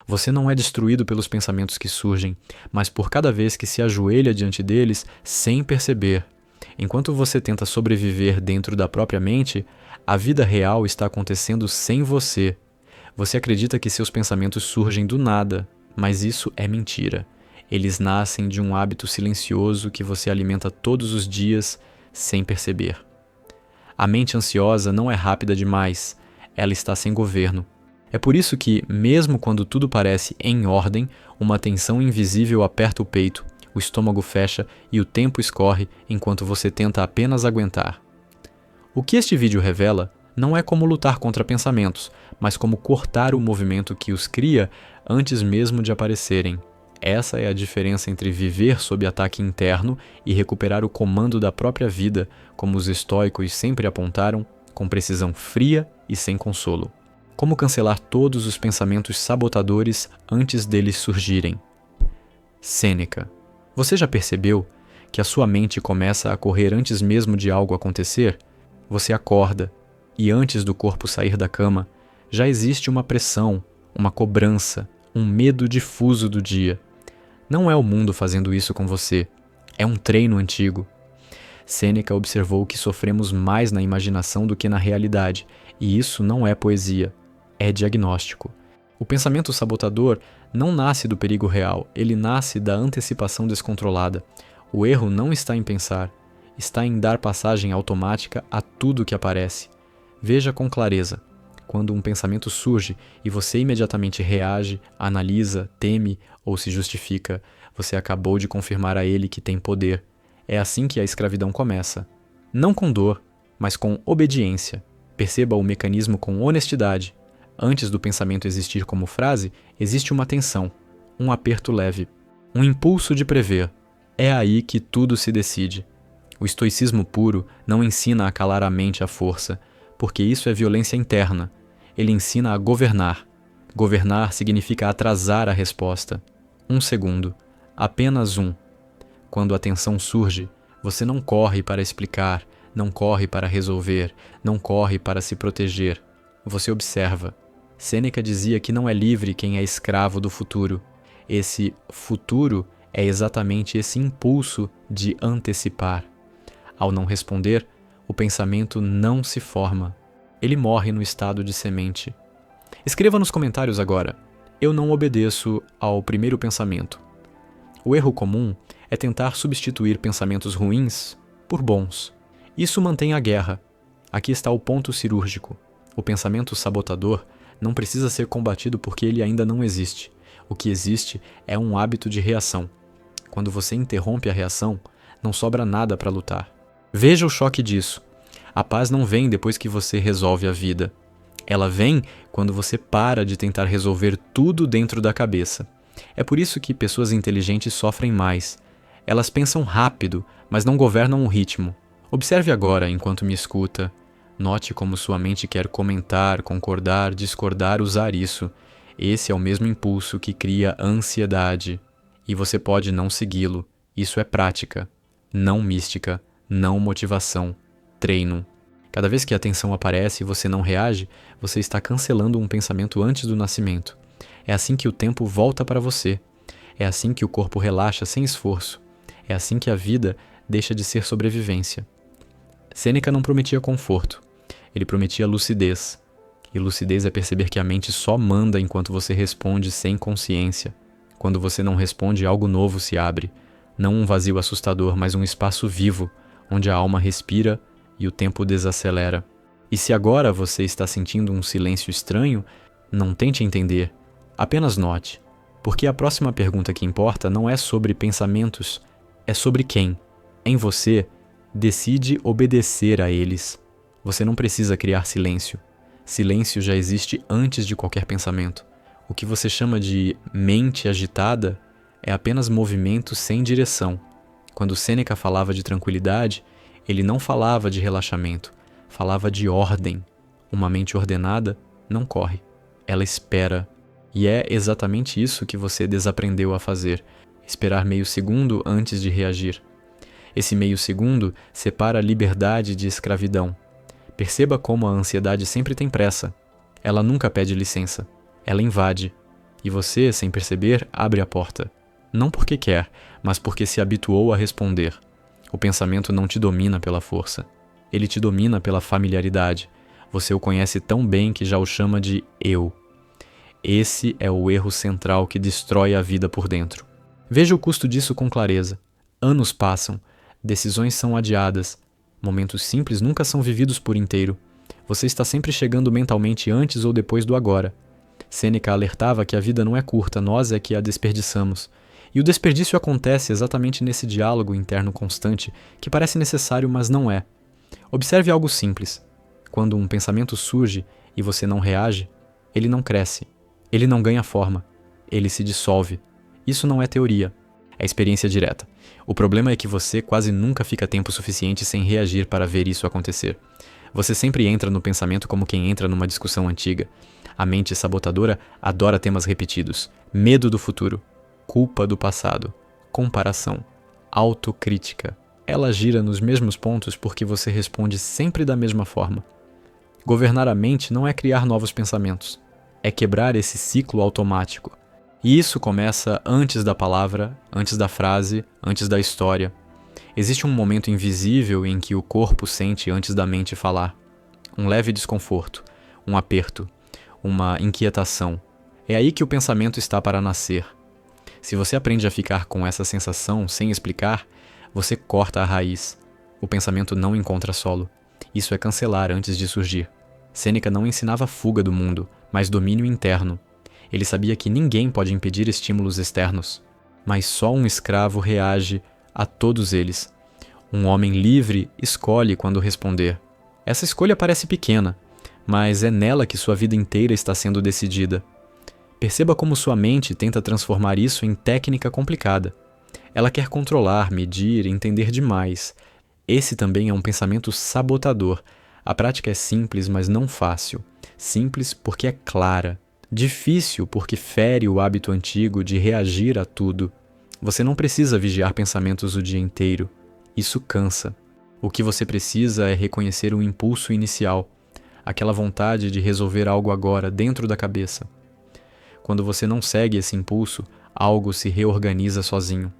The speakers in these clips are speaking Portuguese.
Você não é destruído pelos pensamentos que surgem, mas por cada vez que se ajoelha diante deles sem perceber. Enquanto você tenta sobreviver dentro da própria mente, a vida real está acontecendo sem você. Você acredita que seus pensamentos surgem do nada, mas isso é mentira. Eles nascem de um hábito silencioso que você alimenta todos os dias sem perceber. A mente ansiosa não é rápida demais, ela está sem governo. É por isso que, mesmo quando tudo parece em ordem, uma tensão invisível aperta o peito, o estômago fecha e o tempo escorre enquanto você tenta apenas aguentar. O que este vídeo revela não é como lutar contra pensamentos, mas como cortar o movimento que os cria antes mesmo de aparecerem. Essa é a diferença entre viver sob ataque interno e recuperar o comando da própria vida, como os estoicos sempre apontaram, com precisão fria e sem consolo. Como cancelar todos os pensamentos sabotadores antes deles surgirem? Sêneca. Você já percebeu que a sua mente começa a correr antes mesmo de algo acontecer? Você acorda, e antes do corpo sair da cama, já existe uma pressão, uma cobrança, um medo difuso do dia. Não é o mundo fazendo isso com você, é um treino antigo. Sêneca observou que sofremos mais na imaginação do que na realidade, e isso não é poesia, é diagnóstico. O pensamento sabotador não nasce do perigo real, ele nasce da antecipação descontrolada. O erro não está em pensar, está em dar passagem automática a tudo que aparece. Veja com clareza. Quando um pensamento surge e você imediatamente reage, analisa, teme ou se justifica, você acabou de confirmar a ele que tem poder. É assim que a escravidão começa. Não com dor, mas com obediência. Perceba o mecanismo com honestidade. Antes do pensamento existir como frase, existe uma tensão, um aperto leve, um impulso de prever. É aí que tudo se decide. O estoicismo puro não ensina a calar a mente à força, porque isso é violência interna. Ele ensina a governar. Governar significa atrasar a resposta. 1 segundo. Apenas um. Quando a tensão surge, você não corre para explicar, não corre para resolver, não corre para se proteger. Você observa. Sêneca dizia que não é livre quem é escravo do futuro. Esse futuro é exatamente esse impulso de antecipar. Ao não responder, o pensamento não se forma. Ele morre no estado de semente. Escreva nos comentários agora: eu não obedeço ao primeiro pensamento. O erro comum é tentar substituir pensamentos ruins por bons. Isso mantém a guerra. Aqui está o ponto cirúrgico. O pensamento sabotador não precisa ser combatido porque ele ainda não existe. O que existe é um hábito de reação. Quando você interrompe a reação, não sobra nada para lutar. Veja o choque disso. A paz não vem depois que você resolve a vida. Ela vem quando você para de tentar resolver tudo dentro da cabeça. É por isso que pessoas inteligentes sofrem mais. Elas pensam rápido, mas não governam o ritmo. Observe agora enquanto me escuta. Note como sua mente quer comentar, concordar, discordar, usar isso. Esse é o mesmo impulso que cria ansiedade. E você pode não segui-lo. Isso é prática, não mística, não motivação, treino. Cada vez que a tensão aparece e você não reage, você está cancelando um pensamento antes do nascimento. É assim que o tempo volta para você. É assim que o corpo relaxa sem esforço. É assim que a vida deixa de ser sobrevivência. Sêneca não prometia conforto. Ele prometia lucidez. E lucidez é perceber que a mente só manda enquanto você responde sem consciência. Quando você não responde, algo novo se abre. Não um vazio assustador, mas um espaço vivo, onde a alma respira e o tempo desacelera. E se agora você está sentindo um silêncio estranho, não tente entender, apenas note. Porque a próxima pergunta que importa não é sobre pensamentos, é sobre quem, em você, decide obedecer a eles. Você não precisa criar silêncio. Silêncio já existe antes de qualquer pensamento. O que você chama de mente agitada é apenas movimento sem direção. Quando Sêneca falava de tranquilidade, ele não falava de relaxamento, falava de ordem. Uma mente ordenada não corre, ela espera. E é exatamente isso que você desaprendeu a fazer, esperar meio segundo antes de reagir. Esse meio segundo separa a liberdade de escravidão. Perceba como a ansiedade sempre tem pressa. Ela nunca pede licença, ela invade. E você, sem perceber, abre a porta. Não porque quer, mas porque se habituou a responder. O pensamento não te domina pela força. Ele te domina pela familiaridade. Você o conhece tão bem que já o chama de eu. Esse é o erro central que destrói a vida por dentro. Veja o custo disso com clareza. Anos passam, decisões são adiadas, momentos simples nunca são vividos por inteiro. Você está sempre chegando mentalmente antes ou depois do agora. Sêneca alertava que a vida não é curta, nós é que a desperdiçamos. E o desperdício acontece exatamente nesse diálogo interno constante que parece necessário, mas não é. Observe algo simples. Quando um pensamento surge e você não reage, ele não cresce, ele não ganha forma, ele se dissolve. Isso não é teoria, é experiência direta. O problema é que você quase nunca fica tempo suficiente sem reagir para ver isso acontecer. Você sempre entra no pensamento como quem entra numa discussão antiga. A mente sabotadora adora temas repetidos. Medo do futuro, culpa do passado, comparação, autocrítica. Ela gira nos mesmos pontos porque você responde sempre da mesma forma. Governar a mente não é criar novos pensamentos, é quebrar esse ciclo automático. E isso começa antes da palavra, antes da frase, antes da história. Existe um momento invisível em que o corpo sente antes da mente falar. Um leve desconforto, um aperto, uma inquietação. É aí que o pensamento está para nascer. Se você aprende a ficar com essa sensação sem explicar, você corta a raiz. O pensamento não encontra solo. Isso é cancelar antes de surgir. Sêneca não ensinava fuga do mundo, mas domínio interno. Ele sabia que ninguém pode impedir estímulos externos, mas só um escravo reage a todos eles. Um homem livre escolhe quando responder. Essa escolha parece pequena, mas é nela que sua vida inteira está sendo decidida. Perceba como sua mente tenta transformar isso em técnica complicada. Ela quer controlar, medir, entender demais. Esse também é um pensamento sabotador. A prática é simples, mas não fácil. Simples porque é clara. Difícil porque fere o hábito antigo de reagir a tudo. Você não precisa vigiar pensamentos o dia inteiro. Isso cansa. O que você precisa é reconhecer o impulso inicial, aquela vontade de resolver algo agora dentro da cabeça. Quando você não segue esse impulso, algo se reorganiza sozinho.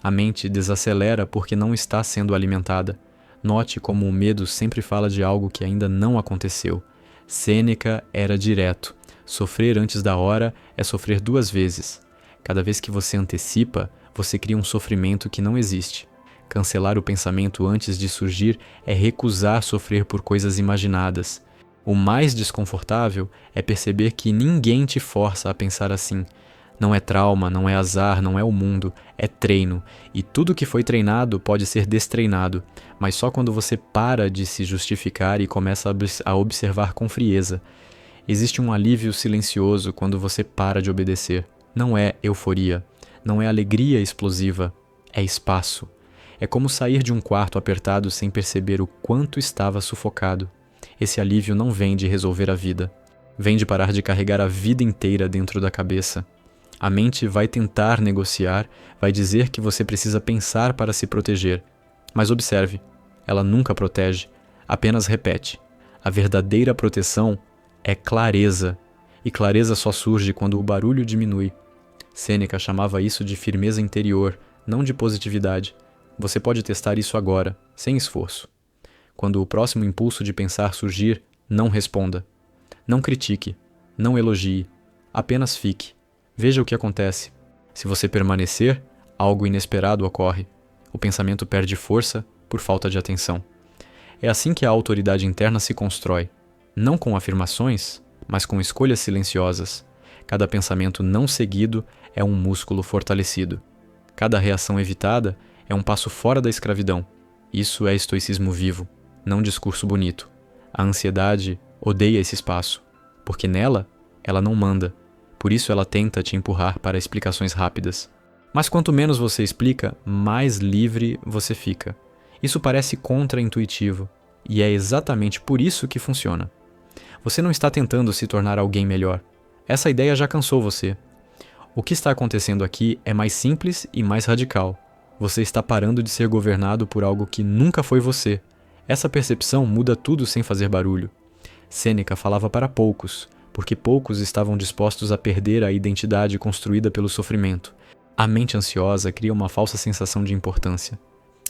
A mente desacelera porque não está sendo alimentada. Note como o medo sempre fala de algo que ainda não aconteceu. Sêneca era direto. Sofrer antes da hora é sofrer 2 vezes. Cada vez que você antecipa, você cria um sofrimento que não existe. Cancelar o pensamento antes de surgir é recusar sofrer por coisas imaginadas. O mais desconfortável é perceber que ninguém te força a pensar assim. Não é trauma, não é azar, não é o mundo, é treino. E tudo que foi treinado pode ser destreinado, mas só quando você para de se justificar e começa a observar com frieza. Existe um alívio silencioso quando você para de obedecer. Não é euforia, não é alegria explosiva, é espaço. É como sair de um quarto apertado sem perceber o quanto estava sufocado. Esse alívio não vem de resolver a vida. Vem de parar de carregar a vida inteira dentro da cabeça. A mente vai tentar negociar, vai dizer que você precisa pensar para se proteger. Mas observe, ela nunca protege, apenas repete. A verdadeira proteção é clareza, e clareza só surge quando o barulho diminui. Sêneca chamava isso de firmeza interior, não de positividade. Você pode testar isso agora, sem esforço. Quando o próximo impulso de pensar surgir, não responda. Não critique, não elogie, apenas fique. Veja o que acontece. Se você permanecer, algo inesperado ocorre. O pensamento perde força por falta de atenção. É assim que a autoridade interna se constrói. Não com afirmações, mas com escolhas silenciosas. Cada pensamento não seguido é um músculo fortalecido. Cada reação evitada é um passo fora da escravidão. Isso é estoicismo vivo, não discurso bonito. A ansiedade odeia esse espaço, porque nela, ela não manda. Por isso ela tenta te empurrar para explicações rápidas. Mas quanto menos você explica, mais livre você fica. Isso parece contra-intuitivo, e é exatamente por isso que funciona. Você não está tentando se tornar alguém melhor. Essa ideia já cansou você. O que está acontecendo aqui é mais simples e mais radical. Você está parando de ser governado por algo que nunca foi você. Essa percepção muda tudo sem fazer barulho. Sêneca falava para poucos, porque poucos estavam dispostos a perder a identidade construída pelo sofrimento. A mente ansiosa cria uma falsa sensação de importância.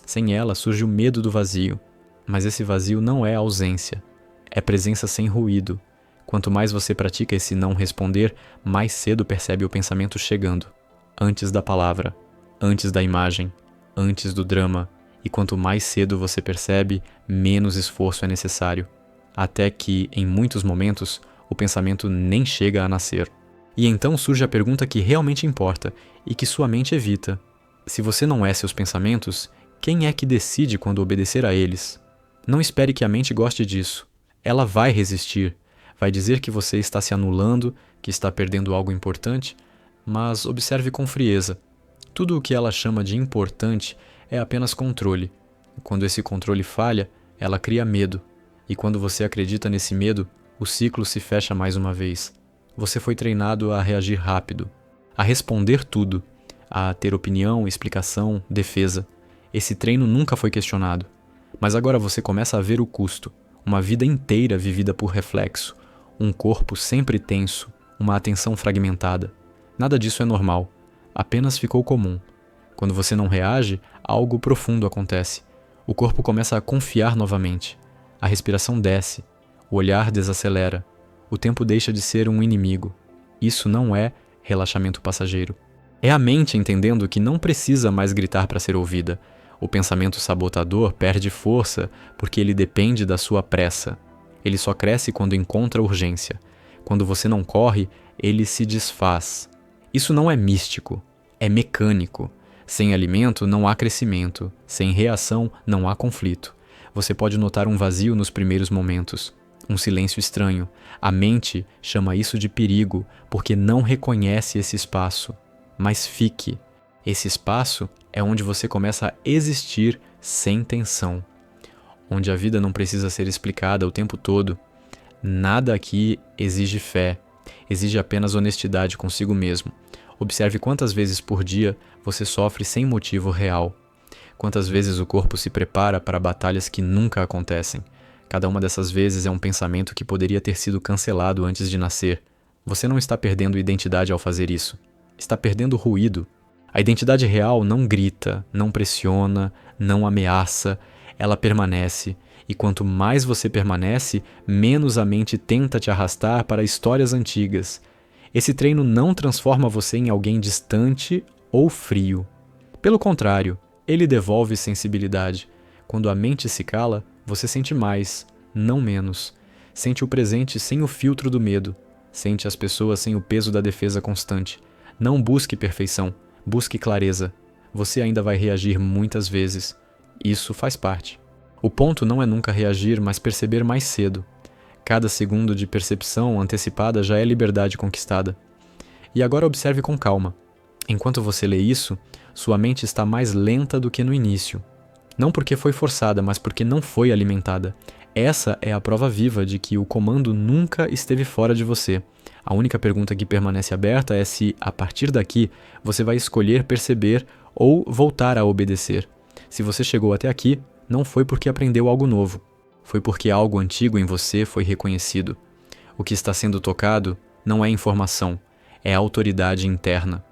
Sem ela surge o medo do vazio, mas esse vazio não é ausência, é presença sem ruído. Quanto mais você pratica esse não responder, mais cedo percebe o pensamento chegando, antes da palavra, antes da imagem, antes do drama, e quanto mais cedo você percebe, menos esforço é necessário, até que, em muitos momentos, o pensamento nem chega a nascer. E então surge a pergunta que realmente importa e que sua mente evita. Se você não é seus pensamentos, quem é que decide quando obedecer a eles? Não espere que a mente goste disso. Ela vai resistir, vai dizer que você está se anulando, que está perdendo algo importante, mas observe com frieza. Tudo o que ela chama de importante é apenas controle. Quando esse controle falha, ela cria medo. E quando você acredita nesse medo, o ciclo se fecha mais uma vez. Você foi treinado a reagir rápido, a responder tudo, a ter opinião, explicação, defesa. Esse treino nunca foi questionado. Mas agora você começa a ver o custo. Uma vida inteira vivida por reflexo. Um corpo sempre tenso, uma atenção fragmentada. Nada disso é normal. Apenas ficou comum. Quando você não reage, algo profundo acontece. O corpo começa a confiar novamente. A respiração desce. O olhar desacelera. O tempo deixa de ser um inimigo. Isso não é relaxamento passageiro. É a mente entendendo que não precisa mais gritar para ser ouvida. O pensamento sabotador perde força porque ele depende da sua pressa. Ele só cresce quando encontra urgência. Quando você não corre, ele se desfaz. Isso não é místico, é mecânico. Sem alimento não há crescimento, sem reação não há conflito. Você pode notar um vazio nos primeiros momentos, um silêncio estranho. A mente chama isso de perigo porque não reconhece esse espaço. Mas fique. Esse espaço é onde você começa a existir sem tensão. Onde a vida não precisa ser explicada o tempo todo. Nada aqui exige fé, exige apenas honestidade consigo mesmo. Observe quantas vezes por dia você sofre sem motivo real. Quantas vezes o corpo se prepara para batalhas que nunca acontecem. Cada uma dessas vezes é um pensamento que poderia ter sido cancelado antes de nascer. Você não está perdendo identidade ao fazer isso. Está perdendo ruído. A identidade real não grita, não pressiona, não ameaça. Ela permanece. E quanto mais você permanece, menos a mente tenta te arrastar para histórias antigas. Esse treino não transforma você em alguém distante ou frio. Pelo contrário, ele devolve sensibilidade. Quando a mente se cala, você sente mais, não menos. Sente o presente sem o filtro do medo. Sente as pessoas sem o peso da defesa constante. Não busque perfeição, busque clareza. Você ainda vai reagir muitas vezes. Isso faz parte. O ponto não é nunca reagir, mas perceber mais cedo. Cada segundo de percepção antecipada já é liberdade conquistada. E agora observe com calma. Enquanto você lê isso, sua mente está mais lenta do que no início. Não porque foi forçada, mas porque não foi alimentada. Essa é a prova viva de que o comando nunca esteve fora de você. A única pergunta que permanece aberta é se, a partir daqui, você vai escolher perceber ou voltar a obedecer. Se você chegou até aqui, não foi porque aprendeu algo novo. Foi porque algo antigo em você foi reconhecido. O que está sendo tocado não é informação, é autoridade interna.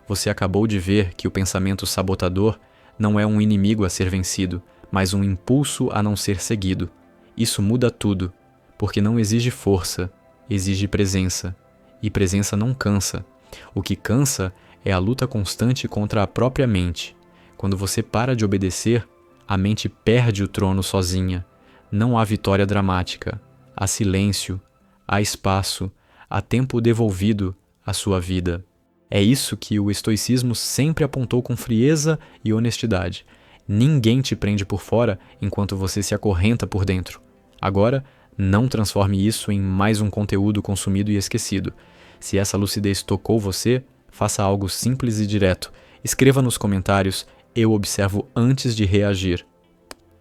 Você acabou de ver que o pensamento sabotador não é um inimigo a ser vencido, mas um impulso a não ser seguido. Isso muda tudo, porque não exige força, exige presença. E presença não cansa. O que cansa é a luta constante contra a própria mente. Quando você para de obedecer, a mente perde o trono sozinha. Não há vitória dramática. Há silêncio, há espaço, há tempo devolvido à sua vida. É isso que o estoicismo sempre apontou com frieza e honestidade. Ninguém te prende por fora enquanto você se acorrenta por dentro. Agora, não transforme isso em mais um conteúdo consumido e esquecido. Se essa lucidez tocou você, faça algo simples e direto. Escreva nos comentários: eu observo antes de reagir.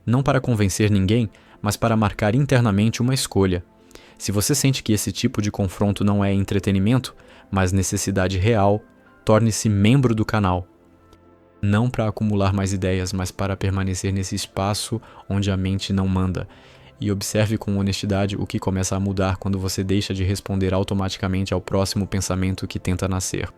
Não para convencer ninguém, mas para marcar internamente uma escolha. Se você sente que esse tipo de confronto não é entretenimento, mas necessidade real, torne-se membro do canal. Não para acumular mais ideias, mas para permanecer nesse espaço onde a mente não manda. e observe com honestidade o que começa a mudar quando você deixa de responder automaticamente ao próximo pensamento que tenta nascer.